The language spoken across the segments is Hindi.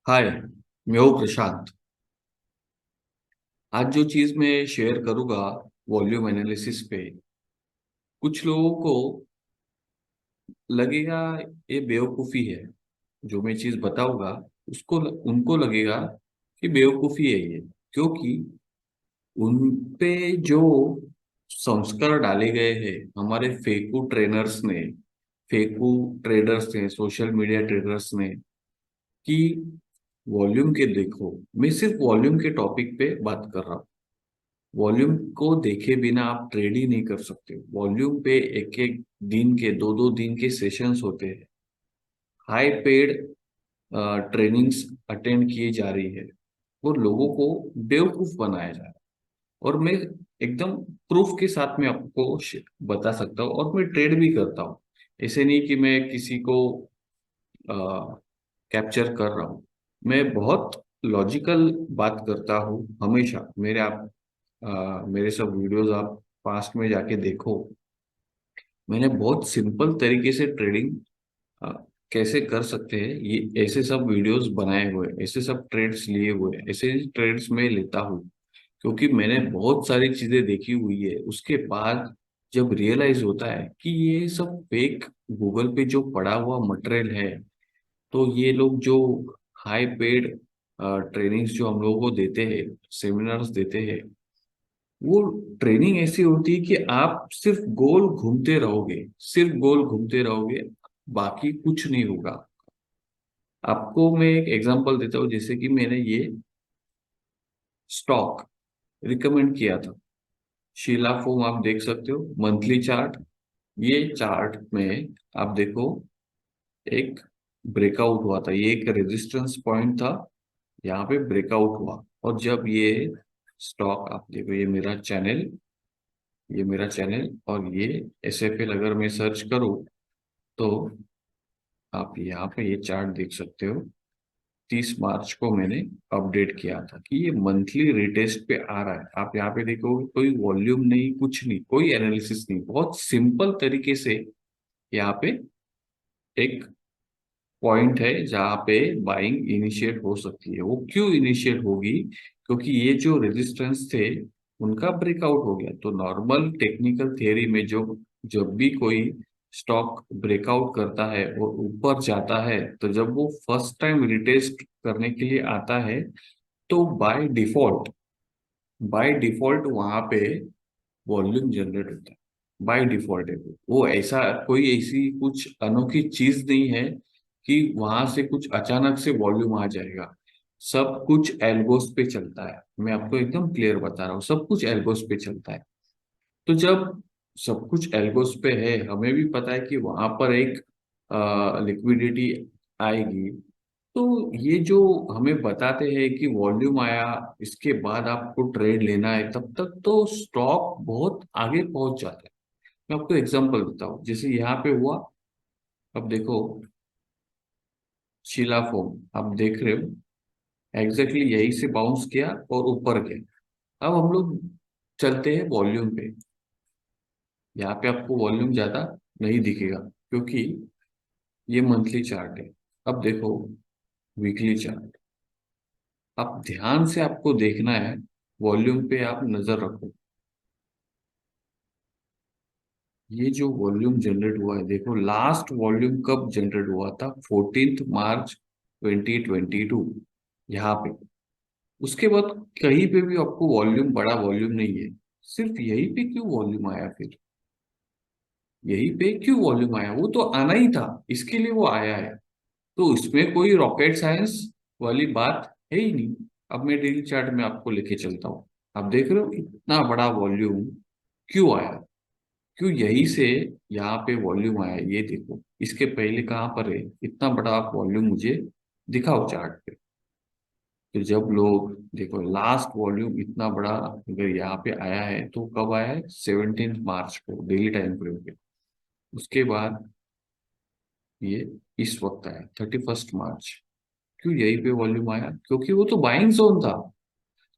हाय। मैं हूँ प्रशांत। आज जो चीज मैं शेयर करूंगा वॉल्यूम एनालिसिस पे, कुछ लोगों को लगेगा ये बेवकूफी है। जो मैं चीज बताऊंगा उसको उनको लगेगा कि बेवकूफी है ये, क्योंकि उन पे जो संस्कार डाले गए हैं हमारे फेकू ट्रेडर्स ने, सोशल मीडिया ट्रेडर्स ने, कि वॉल्यूम के देखो। मैं सिर्फ वॉल्यूम के टॉपिक पे बात कर रहा हूँ। वॉल्यूम को देखे बिना आप ट्रेड ही नहीं कर सकते। वॉल्यूम पे एक एक दिन के, दो दो दिन के सेशंस होते हैं। हाई पेड ट्रेनिंग्स अटेंड किए जा रही है और लोगों को बेवकूफ बनाया जा रहा है। और मैं एकदम प्रूफ के साथ में आपको बता सकता हूँ, और मैं ट्रेड भी करता हूँ। ऐसे नहीं कि मैं किसी को कैप्चर कर रहा हूँ। मैं बहुत लॉजिकल बात करता हूँ हमेशा। मेरे सब वीडियोस आप पास्ट में जाके देखो। मैंने बहुत सिंपल तरीके से ट्रेडिंग कैसे कर सकते हैं ये ऐसे सब वीडियोस बनाए हुए, ऐसे सब ट्रेड्स लिए हुए, ऐसे ट्रेड्स में लेता हूँ। क्योंकि मैंने बहुत सारी चीजें देखी हुई है। उसके बाद जब रियलाइज होता है कि ये सब फेक, गूगल पे जो पड़ा हुआ मटेरियल है, तो ये लोग जो हाई पेड ट्रेनिंग्स जो हम लोगों को देते हैं, सेमिनार्स देते हैं, वो ट्रेनिंग ऐसी होती है कि आप सिर्फ गोल घूमते रहोगे, सिर्फ गोल घूमते रहोगे, बाकी कुछ नहीं होगा। आपको मैं एक एग्जांपल देता हूँ। जैसे कि मैंने ये स्टॉक रिकमेंड किया था, शीला फोम, आप देख सकते हो मंथली चार्ट। ये चार्ट में आप देखो, एक ब्रेकआउट हुआ था, ये एक रेजिस्टेंस पॉइंट था, यहाँ पे ब्रेकआउट हुआ। और जब ये स्टॉक, आप देखो, ये मेरा चैनल, और ये एसएफएल अगर मैं सर्च करूँ तो आप यहाँ पे ये चार्ट देख सकते हो। 30 मार्च को मैंने अपडेट किया था कि ये मंथली रिटेस्ट पे आ रहा है। आप यहाँ पे देखोगे कोई वॉल्यूम नहीं, कुछ नहीं, कोई एनालिसिस नहीं, बहुत सिंपल तरीके से यहाँ पे एक पॉइंट है जहाँ पे बाइंग इनिशिएट हो सकती है। वो क्यों इनिशिएट होगी? क्योंकि ये जो रेजिस्टेंस थे उनका ब्रेकआउट हो गया। तो नॉर्मल टेक्निकल थियरी में जो, जब भी कोई स्टॉक ब्रेकआउट करता है और ऊपर जाता है, तो जब वो फर्स्ट टाइम रिटेस्ट करने के लिए आता है, तो बाय डिफॉल्ट वहां पे वॉल्यूम जनरेट होता है। बाय डिफॉल्ट है वो ऐसा, कोई ऐसी कुछ अनोखी चीज नहीं है कि वहां से कुछ अचानक से वॉल्यूम आ जाएगा। सब कुछ एल्गोस पे चलता है। मैं आपको एकदम क्लियर बता रहा हूँ, सब कुछ एल्गोस पे चलता है। तो जब सब कुछ एल्गोस पे है, हमें भी पता है कि वहां पर एक लिक्विडिटी आएगी। तो ये जो हमें बताते हैं कि वॉल्यूम आया, इसके बाद आपको ट्रेड लेना है, तब तक तो स्टॉक बहुत आगे पहुंच जाता है। मैं आपको एग्जांपल देता हूँ, जैसे यहाँ पे हुआ। अब देखो, शीला फोम आप देख रहे हो, एग्जैक्टली यही से बाउंस किया और ऊपर गया। अब हम लोग चलते हैं वॉल्यूम पे। यहाँ पे आपको वॉल्यूम ज्यादा नहीं दिखेगा क्योंकि ये मंथली चार्ट है। अब देखो वीकली चार्ट। आप ध्यान से, आपको देखना है, वॉल्यूम पे आप नजर रखो। ये जो वॉल्यूम जनरेट हुआ है, देखो लास्ट वॉल्यूम कब जनरेट हुआ था? 14 मार्च 2022, यहाँ पे। उसके बाद कहीं पे भी आपको वॉल्यूम, बड़ा वॉल्यूम नहीं है। सिर्फ यहीं पे क्यों वॉल्यूम आया फिर? यहीं पे क्यों वॉल्यूम आया? वो तो आना ही था, इसके लिए वो आया है। तो इसमें कोई रॉकेट साइंस वाली बात है ही नहीं। अब मैं डेली चार्ट में आपको लेके चलता हूँ। आप देख रहे हो इतना बड़ा वॉल्यूम क्यों आया? क्यों यहीं से यहाँ पे वॉल्यूम आया? ये देखो, इसके पहले कहाँ पर है इतना बड़ा? आप वॉल्यूम मुझे दिखाओ चार्ट पे। तो जब लोग देखो, लास्ट वॉल्यूम इतना बड़ा अगर यहाँ पे आया है तो कब आया है? 17 मार्च को, डेली टाइम फ्रेम पे। उसके बाद ये इस वक्त आया 31 मार्च। क्यों यहीं पे वॉल्यूम आया? क्योंकि वो तो बाइंग जोन था।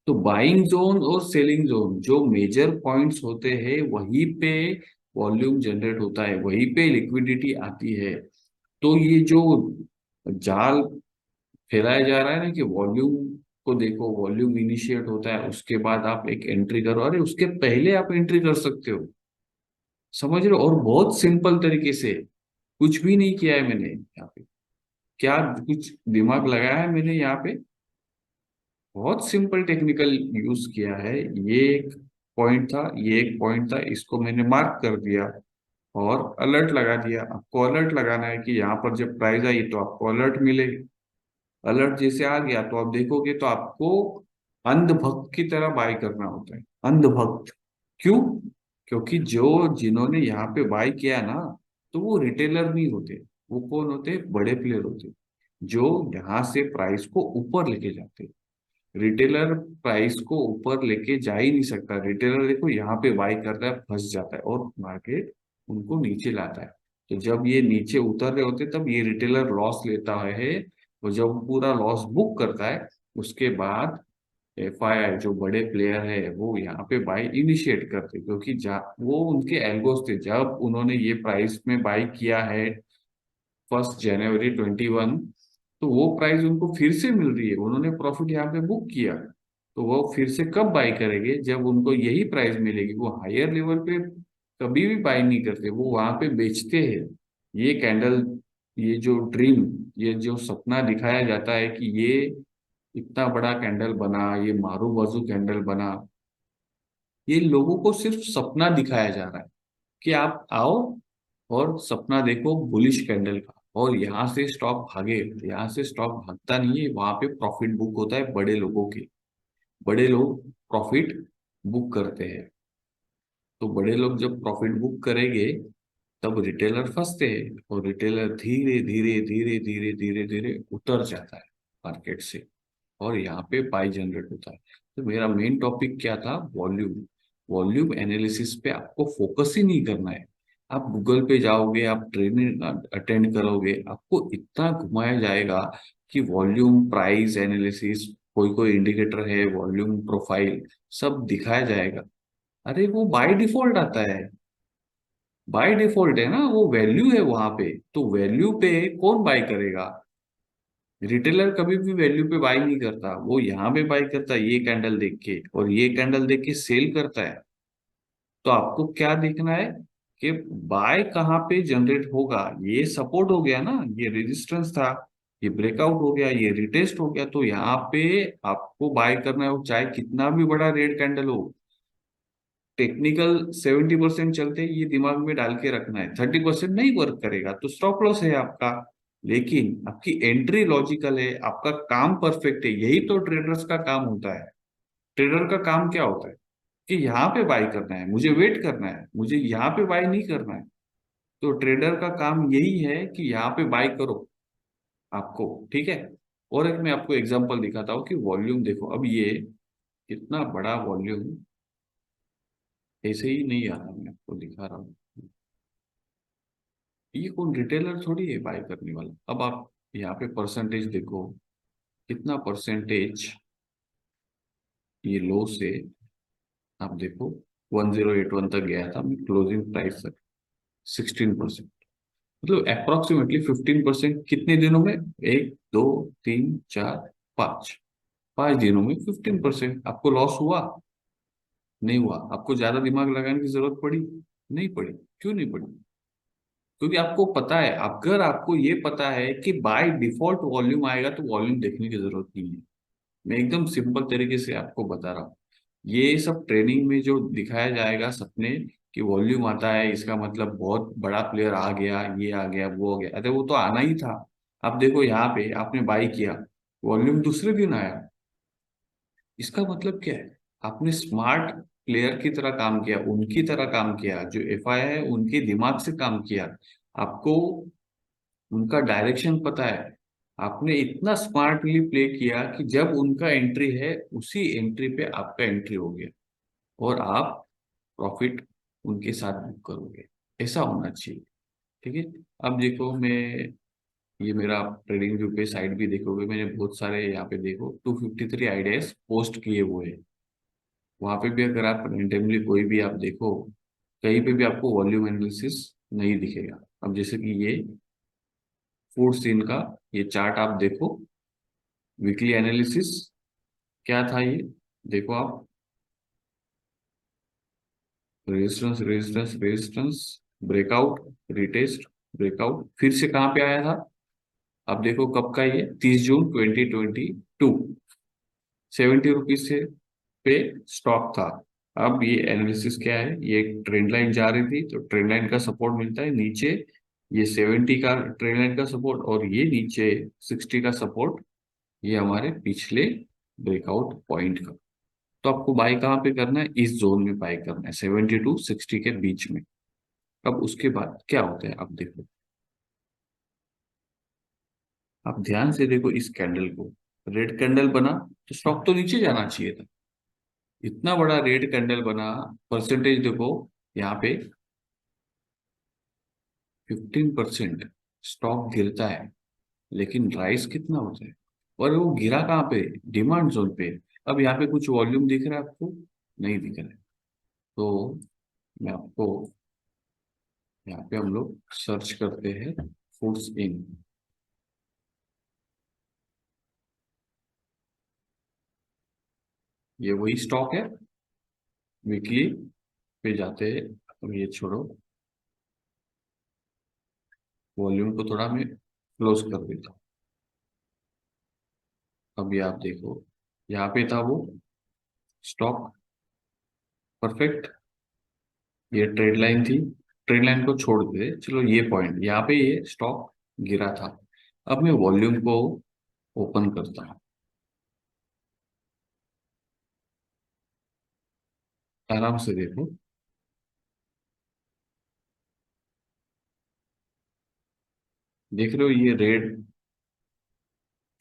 तो बाइंग जोन और सेलिंग जोन जो मेजर पॉइंट्स होते हैं, वहीं पे वॉल्यूम जनरेट होता है, वहीं पे लिक्विडिटी आती है। तो ये जो जाल फैलाया जा रहा है ना कि वॉल्यूम को देखो, वॉल्यूम इनिशिएट होता है, उसके बाद आप एक एंट्री करो, अरे उसके पहले आप एंट्री कर सकते हो। समझ रहे हो? और बहुत सिंपल तरीके से, कुछ भी नहीं किया है मैंने यहाँ पे। क्या कुछ दिमाग लगाया है मैंने यहाँ पे? बहुत सिंपल टेक्निकल यूज किया है। ये एक पॉइंट था, ये एक पॉइंट था, इसको मैंने मार्क कर दिया और अलर्ट लगा दिया। आपको अलर्ट लगाना है कि यहाँ पर जब प्राइस आई तो आपको अलर्ट मिलेगी। अलर्ट जैसे आ गया तो आप देखोगे तो आपको अंधभक्त की तरह बाय करना होता है। अंधभक्त क्यों? क्योंकि जो जिन्होंने यहाँ पे बाय किया ना, तो वो रिटेलर नहीं होते। वो कौन होते? बड़े प्लेयर होते, जो यहाँ से प्राइस को ऊपर लेके जाते। रिटेलर प्राइस को ऊपर लेके जा ही नहीं सकता। रिटेलर देखो यहाँ पे बाई करता है, फंस जाता है और मार्केट उनको नीचे लाता है। तो जब ये नीचे उतर रहे होते तब ये रिटेलर लॉस लेता है। और जब वो पूरा लॉस बुक करता है, उसके बाद एफआईआई जो बड़े प्लेयर है वो यहाँ पे बाई इनिशिएट करते, क्योंकि वो उनके एल्गोस थे। जब उन्होंने ये प्राइस में बाई किया है 1 जनवरी 2021, तो वो प्राइस उनको फिर से मिल रही है, उन्होंने प्रॉफिट यहाँ पे बुक किया। तो वो फिर से कब बाई करेंगे? जब उनको यही प्राइस मिलेगी। वो हायर लेवल पे कभी भी बाई नहीं करते, वो वहां पे बेचते हैं। ये कैंडल, ये जो ड्रीम, ये जो सपना दिखाया जाता है कि ये इतना बड़ा कैंडल बना, ये मारू बाजू कैंडल बना, ये लोगों को सिर्फ सपना दिखाया जा रहा है कि आप आओ और सपना देखो बुलिश कैंडल का, और यहाँ से स्टॉक भागे। यहाँ से स्टॉक भागता नहीं है, वहां पे प्रॉफिट बुक होता है बड़े लोगों के। बड़े लोग प्रॉफिट बुक करते हैं। तो बड़े लोग जब प्रॉफिट बुक करेंगे तब रिटेलर फंसते हैं, और रिटेलर धीरे धीरे धीरे धीरे धीरे धीरे उतर जाता है मार्केट से, और यहाँ पे पाई जनरेट होता है। तो मेरा मेन टॉपिक क्या था? वॉल्यूम। वॉल्यूम एनालिसिस पे आपको फोकस ही नहीं करना है। आप गूगल पे जाओगे, आप ट्रेनिंग अटेंड करोगे, आपको इतना घुमाया जाएगा कि वॉल्यूम प्राइस एनालिसिस, कोई कोई इंडिकेटर है, वॉल्यूम प्रोफाइल, सब दिखाया जाएगा। अरे वो बाय डिफॉल्ट आता है। बाय डिफॉल्ट है ना, वो वैल्यू है वहां पे। तो वैल्यू पे कौन बाय करेगा? रिटेलर कभी भी वैल्यू पे बाई नहीं करता, वो यहाँ पे बाई करता है ये कैंडल देख के, और ये कैंडल देख के सेल करता है। तो आपको क्या देखना है कि बाय कहाँ पे जनरेट होगा। ये सपोर्ट हो गया ना, ये रेजिस्टेंस था, ये ब्रेकआउट हो गया, ये रिटेस्ट हो गया, तो यहाँ पे आपको बाय करना है, वो चाहे कितना भी बड़ा रेड कैंडल हो। टेक्निकल 70% चलते ही ये दिमाग में डाल के रखना है, 30% नहीं वर्क करेगा तो स्टॉप लॉस है आपका। लेकिन आपकी एंट्री लॉजिकल है, आपका काम परफेक्ट है। यही तो ट्रेडर्स का काम होता है। ट्रेडर का काम क्या होता है कि यहाँ पे बाई करना है, मुझे वेट करना है, मुझे यहाँ पे बाई नहीं करना है। तो ट्रेडर का काम यही है कि यहाँ पे बाई करो आपको। ठीक है। और एक मैं आपको एग्जांपल दिखाता हूँ कि वॉल्यूम देखो, अब ये कितना बड़ा वॉल्यूम ऐसे ही नहीं आ रहा, मैं आपको दिखा रहा हूँ। ये कौन रिटेलर थोड़ी है बाय करने वाला। अब आप यहाँ पे परसेंटेज देखो, कितना परसेंटेज ये लो से, आप देखो 1081 तक गया था, क्लोजिंग प्राइस तक 16%। मतलब अप्रोक्सीमेटली 15%। कितने दिनों में? 1 2 3 4 5, 5 दिनों में 15% आपको लॉस हुआ? नहीं हुआ। आपको ज्यादा दिमाग लगाने की जरूरत पड़ी? नहीं पड़ी। क्यों नहीं पड़ी? क्योंकि आपको पता है, अगर आपको ये पता है कि बाय डिफॉल्ट वॉल्यूम आएगा तो वॉल्यूम देखने की जरूरत नहीं है। मैं एकदम सिंपल तरीके से आपको बता रहा हूँ। ये सब ट्रेनिंग में जो दिखाया जाएगा सपने कि वॉल्यूम आता है इसका मतलब बहुत बड़ा प्लेयर आ गया, ये आ गया, वो हो गया, अरे वो तो आना ही था। अब देखो यहाँ पे आपने बाई किया, वॉल्यूम दूसरे दिन आया। इसका मतलब क्या है? आपने स्मार्ट प्लेयर की तरह काम किया, उनकी तरह काम किया, जो एफआई है उनके दिमाग से काम किया। आपको उनका डायरेक्शन पता है। आपने इतना स्मार्टली प्ले किया कि जब उनका एंट्री है उसी एंट्री पे आपका एंट्री हो गया, और आप प्रॉफिट उनके साथ बुक करोगे। ऐसा होना चाहिए। ठीक है। अब देखो, मैं ये मेरा ट्रेडिंग व्यू पे साइट भी देखोगे, मैंने बहुत सारे यहाँ पे देखो 253 आइडियाज पोस्ट किए हुए हैं। वहां पे भी अगर आप रेंडमली कोई भी आप देखो, कहीं पे भी आपको वॉल्यूम एनालिसिस नहीं दिखेगा। अब जैसे कि ये फूड सीन का ये चार्ट आप देखो, वीकली एनालिसिस क्या था ये, देखो आप, resistance resistance resistance, breakout, retest, breakout, फिर से कहाँ पे आया था। अब देखो कब का ये, 30 जून 2022, 70 रुपीज से पे स्टॉक था। अब ये एनालिसिस क्या है, ये एक ट्रेंड लाइन जा रही थी तो ट्रेंड लाइन का सपोर्ट मिलता है नीचे, ये 70 का ट्रेंड लाइन का सपोर्ट, और ये नीचे 60 का सपोर्ट, ये हमारे पिछले ब्रेकआउट पॉइंट का। तो आपको बाय कहाँ पे करना है, इस जोन में बाय करना है, 70 to 60 के बीच में। अब उसके बाद क्या होता है, अब देखो, आप ध्यान से देखो इस कैंडल को, रेड कैंडल बना तो स्टॉक तो नीचे जाना चाहिए था, इतना बड़ा रेड कैंडल बना, परसेंटेज देखो यहाँ पे 15% स्टॉक गिरता है, लेकिन राइस कितना होता है, और वो गिरा कहाँ पे, डिमांड जोन पे। अब यहाँ पे कुछ वॉल्यूम दिख रहा है आपको, नहीं दिख रहा है, तो मैं आपको, यहाँ पे हम लोग सर्च करते हैं फूड्स इन, ये वही स्टॉक है, वीकली पे जाते हैं। अब ये छोड़ो, वॉल्यूम को थोड़ा मैं क्लोज कर देता हूँ। अब ये आप देखो, यहाँ पे था वो स्टॉक, परफेक्ट, ये ट्रेड लाइन थी, ट्रेड लाइन को छोड़ दे, चलो ये पॉइंट, यहाँ पे ये स्टॉक गिरा था। अब मैं वॉल्यूम को ओपन करता हूँ, आराम से देखो, देख रहे हो ये रेड,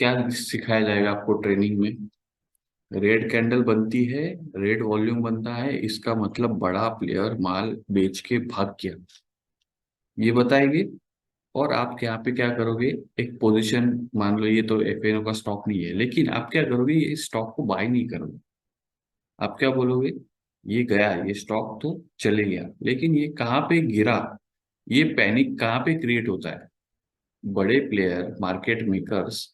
क्या सिखाया जाएगा आपको ट्रेनिंग में, रेड कैंडल बनती है, रेड वॉल्यूम बनता है, इसका मतलब बड़ा प्लेयर माल बेच के भाग गया, ये बताएंगे। और आप यहाँ पे क्या करोगे, एक पोजीशन, मान लो ये तो एफएनओ का स्टॉक नहीं है, लेकिन आप क्या करोगे, ये स्टॉक को बाय नहीं करोगे, आप क्या बोलोगे, ये गया, ये स्टॉक तो चले गया, लेकिन ये कहाँ पे गिरा, ये पैनिक कहाँ पे क्रिएट होता है, बड़े player market makers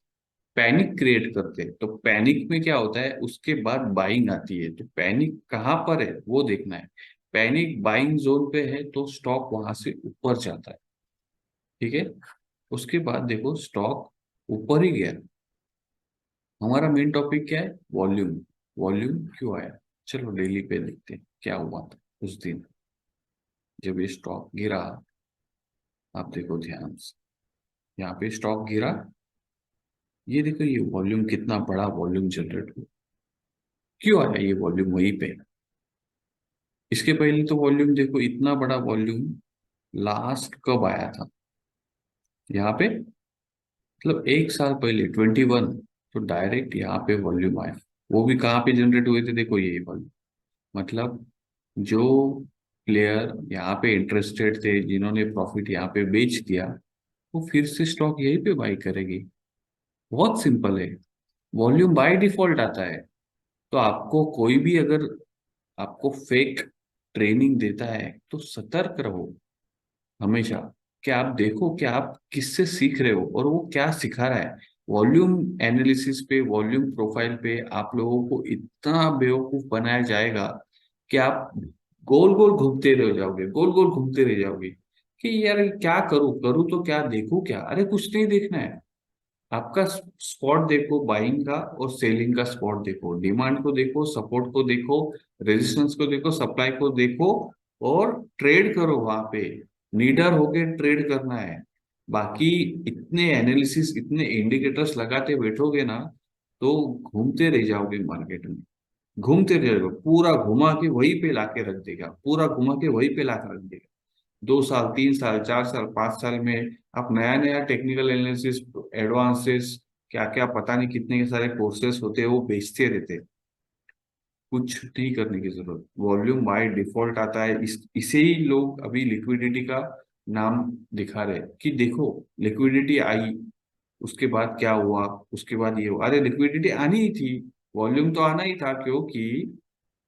panic create करते हैं, तो पैनिक में क्या होता है, उसके बाद बाइंग आती है, तो पैनिक कहाँ पर है वो देखना है, पैनिक बाइंग जोन पे है तो स्टॉक वहां से ऊपर जाता है, ठीक है। उसके बाद देखो स्टॉक ऊपर ही गया, हमारा मेन टॉपिक क्या है, वॉल्यूम, वॉल्यूम क्यों आया, चलो डेली पे देखते हैं क्या हुआ था उस दिन जब ये स्टॉक गिरा। आप देखो ध्यान से, यहाँ पे स्टॉक गिरा, ये देखो ये वॉल्यूम कितना बड़ा वॉल्यूम जनरेट हुआ, क्यों आया ये वॉल्यूम वहीं पे, इसके पहले तो वॉल्यूम देखो इतना बड़ा वॉल्यूम लास्ट कब आया था, यहाँ पे, मतलब 1 साल पहले 21, तो डायरेक्ट यहाँ पे वॉल्यूम आया, वो भी कहाँ पे जनरेट हुए थे, देखो यही वॉल्यूम, मतलब जो प्लेयर यहाँ पे इंटरेस्टेड थे, जिन्होंने प्रॉफिट यहाँ पे बेच दिया, वो फिर से स्टॉक यहीं पे बाई करेगी, बहुत सिंपल है, वॉल्यूम बाय डिफॉल्ट आता है। तो आपको कोई भी अगर आपको फेक ट्रेनिंग देता है तो सतर्क रहो हमेशा, कि आप देखो कि आप किससे सीख रहे हो और वो क्या सिखा रहा है। वॉल्यूम एनालिसिस पे, वॉल्यूम प्रोफाइल पे आप लोगों को इतना बेवकूफ बनाया जाएगा कि आप गोल गोल घूमते रह जाओगे, गोल गोल घूमते रह जाओगे, कि यार क्या करूं, करूं तो क्या, देखूं क्या, अरे कुछ नहीं देखना है, आपका स्पॉट देखो बाइंग का और सेलिंग का स्पॉट देखो, डिमांड को देखो, सपोर्ट को देखो, रेजिस्टेंस को देखो, सप्लाई को देखो, और ट्रेड करो वहां पे, नीडर होके ट्रेड करना है। बाकी इतने एनालिसिस, इतने इंडिकेटर्स लगाते बैठोगे ना, तो घूमते रह जाओगे मार्केट में, घूमते रह जाओगे, पूरा घुमा के वहीं पे लाके रख देगा, पूरा घुमा के वहीं पे लाके रख देगा। 2 साल, 3 साल, 4 साल, 5 साल में आप नया नया टेक्निकल एनालिसिस, एडवांसेस, क्या क्या पता नहीं कितने के सारे कोर्सेस होते हैं वो बेचते रहते हैं, कुछ नहीं करने की जरूरत, वॉल्यूम बाय डिफॉल्ट आता है, इसे ही लोग अभी लिक्विडिटी का नाम दिखा रहे हैं कि देखो लिक्विडिटी आई, उसके बाद क्या हुआ, उसके बाद ये हुआ, अरे लिक्विडिटी आनी ही थी, वॉल्यूम तो आना ही था, क्योंकि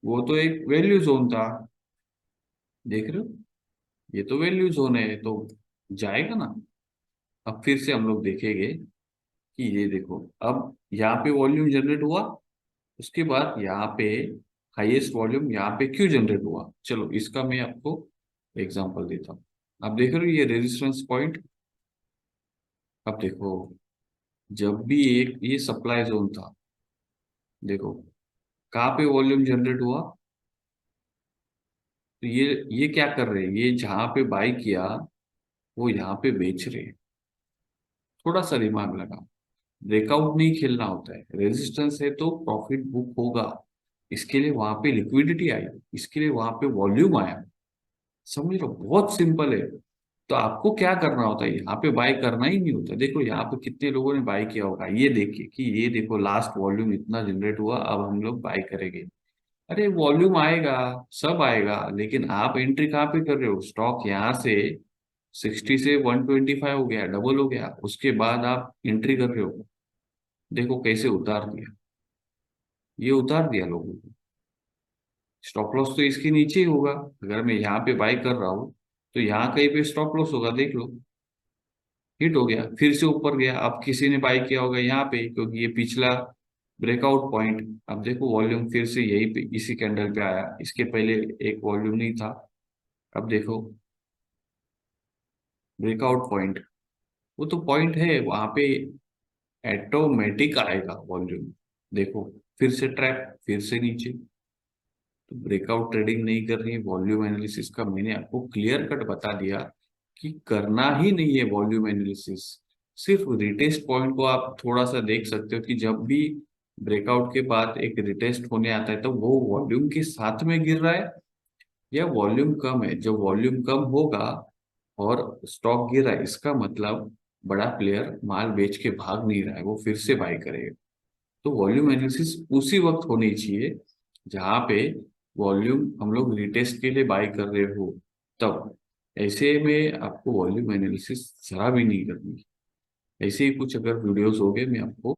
वो तो एक वैल्यू जोन था, देख रहे हो, ये तो वैल्यू जोन है, तो जाएगा ना। अब फिर से हम लोग देखेंगे, कि ये देखो, अब यहाँ पे वॉल्यूम जनरेट हुआ, उसके बाद यहाँ पे हाईएस्ट वॉल्यूम यहाँ पे क्यों जनरेट हुआ, चलो इसका मैं आपको एग्जांपल देता हूँ। आप देख रहे हो ये रेजिस्टेंस पॉइंट। अब देखो, जब भी एक ये सप्लाई जोन था, देखो कहाँ पे वॉल्यूम जनरेट हुआ, तो ये क्या कर रहे हैं, ये जहाँ पे बाई किया वो यहाँ पे बेच रहे हैं। थोड़ा सा दिमाग लगा, ब्रेकआउट नहीं खेलना होता है, रेजिस्टेंस है तो प्रॉफिट बुक होगा, इसके लिए वहां पे लिक्विडिटी आई, इसके लिए वहां पे वॉल्यूम आया। समझ लो, बहुत सिंपल है। तो आपको क्या करना होता है, यहाँ पे बाय करना ही नहीं होता। देखो यहाँ पे कितने लोगों ने बाय किया होगा, ये देखिए कि ये देखो लास्ट वॉल्यूम इतना जनरेट हुआ, अब हम लोग बाय करेंगे। अरे वॉल्यूम आएगा, सब आएगा, लेकिन आप एंट्री कहाँ पे कर रहे हो, स्टॉक यहाँ से 60 से 125 हो गया, डबल हो गया, उसके बाद आप एंट्री कर रहे हो। देखो कैसे उतार दिया, ये उतार दिया लोगों को। स्टॉप लॉस तो इसके नीचे ही होगा, अगर मैं यहाँ पे बाय कर रहा हूँ तो यहाँ कहीं पे स्टॉप लॉस होगा, देख लो। हिट हो गया, फिर से ऊपर गया, अब किसी ने बाय किया होगा यहाँ पे, क्योंकि ये पिछला ब्रेकआउट पॉइंट। अब देखो वॉल्यूम फिर से यही पे इसी कैंडल पे आया, इसके पहले एक वॉल्यूम नहीं था। अब देखो ब्रेकआउट पॉइंट, वो तो पॉइंट है वहां पे, ऑटोमेटिक आएगा वॉल्यूम। देखो फिर से ट्रैप, फिर से नीचे। तो ब्रेकआउट ट्रेडिंग नहीं करनी है, वॉल्यूम एनालिसिस का मैंने आपको क्लियर कट बता दिया कि करना ही नहीं है वॉल्यूम एनालिसिस। सिर्फ रिटेस्ट पॉइंट को आप थोड़ा सा देख सकते हो कि जब भी ब्रेकआउट के बाद एक रिटेस्ट होने आता है तो वो वॉल्यूम के साथ में गिर रहा है या वॉल्यूम कम है। जब वॉल्यूम कम होगा और स्टॉक गिर रहा है, इसका मतलब बड़ा प्लेयर माल बेच के भाग नहीं रहा है, वो फिर से बाय करेगा। तो वॉल्यूम एनालिसिस उसी वक्त होनी चाहिए जहां पे वॉल्यूम हम लोग रिटेस्ट के लिए बाय कर रहे हो, तब। ऐसे में आपको वॉल्यूम एनालिसिस जरा भी नहीं करनी। ऐसे ही कुछ अगर वीडियोस हो गए मैं आपको